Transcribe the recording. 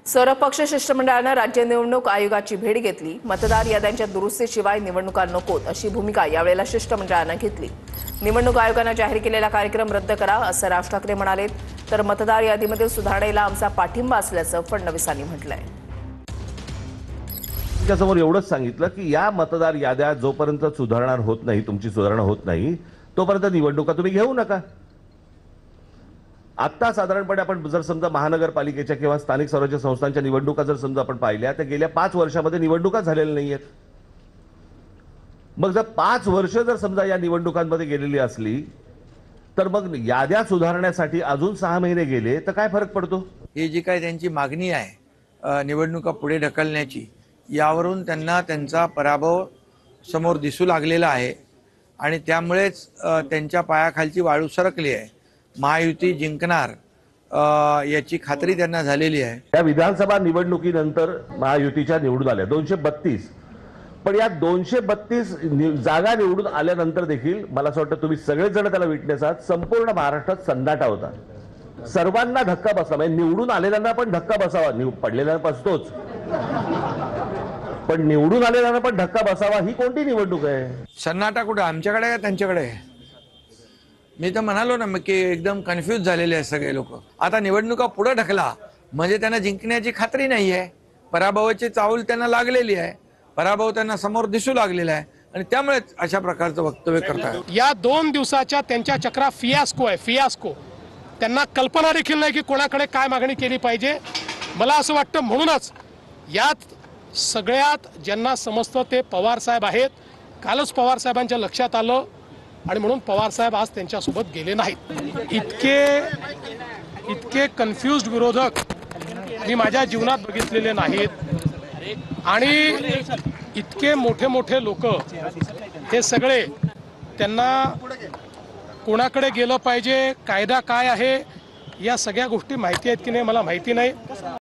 सर्वपक्ष शिष्टमंडळानं राज्य निवडणूक आयोगाची भेट घेतली। मतदार याद्यांच्या दुरुस्तीशिवाय निवडणुका नकोत अशी भूमिका यावेळेला शिष्टमंडळानं घेतली। निवडणूक आयोगानं जाहीर केलेला कार्यक्रम रद्द करा असं राज ठाकरे म्हणाले, तर मतदार यादीमधील सुधारणेला आमचा पाठिंबा असल्याचं फडणवीसांनी म्हटलंय। त्याच्यासमोर एवढंच सांगितलं की या मतदार याद्या जोपर्यंत सुधारणा होत नाही, तुमची सुधारणा होत नाही, तोपर्यंत निवडणुका तुम्ही घेऊ नका। आता साधारणपणे आपण जर समजा महानगरपालिकेच्या किंवा स्थानिक स्वराज्य संस्थांच्या निवडणुका जर समजा आपण पाहिल्या तर गेल्या 5 वर्षामध्ये निवडणुका झालेल्या नाहीयेत। मग जर 5 वर्ष जर समजा या निवडणुकांमध्ये गेलेली असली तर मग याद्या सुधारण्यासाठी अजून 6 महिने गेले तर काय फरक पडतो? ही जी काही त्यांची मागणी आहे निवडणुका पुढे ढकलण्याची, यावरून त्यांना त्यांचा पराभव समोर दिसू लागलेला आहे आणि त्यामुळेच त्यांच्या पायाखालची वाळू सरकली आहे। महायुती जिंकणार याची खात्री त्यांना झालेली आहे। या विधानसभा निवडणुकीनंतर महायुतीच्या निवडून आल्या 232, पण या 232 जागा निवडून आल्यानंतर देखील मला असं वाटतं तुम्ही सगळेजण त्याला विटनेस आहात, संपूर्ण महाराष्ट्रात सन्नाटा होता। सर्वांना धक्का बसला, म्हणजे निवडून आलेल्यांना पण धक्का बसावा, पडलेल्यांना बसतोच, पण निवडून आलेल्यांना पण धक्का बसावा ही कोणती निवडणूक आहे? सन्नाटा कुठं आमच्याकडे आहे त्यांच्याकडे आहे? मी तर म्हणालो ना की एकदम कन्फ्यूज झालेले आहेत सगळे लोक। आता निवडणुका पुढे ढकला म्हणजे त्यांना जिंकण्याची खात्री नाही आहे, पराभवाची चाहूल त्यांना लागलेली आहे, पराभव त्यांना समोर दिसू लागलेला आहे आणि त्यामुळे अशा प्रकारचं वक्तव्य करतात। या 2 दिवसाच्या त्यांच्या चक्रा फियास्को आहे, फियास्को। त्यांना कल्पना देखील नाही की कोणाकडे काय मागणी केली पाहिजे। मला असं वाटतं म्हणूनच यात सगळ्यात ज्यांना समजतं ते पवार साहेब आहेत। कालच पवार साहेबांच्या लक्षात आलं आणि म्हणून पवार साहेब आज त्यांच्यासोबत गेले नाहीत। इतके कन्फ्युज्ड विरोधक मी माझ्या जीवनात बघितलेले नाहीत आणि इतके मोठे मोठे लोक हे सगळे, त्यांना कोणाकडे गेलं पाहिजे, कायदा काय आहे, या सगळ्या गोष्टी माहिती आहेत की नाही मला माहिती नाही।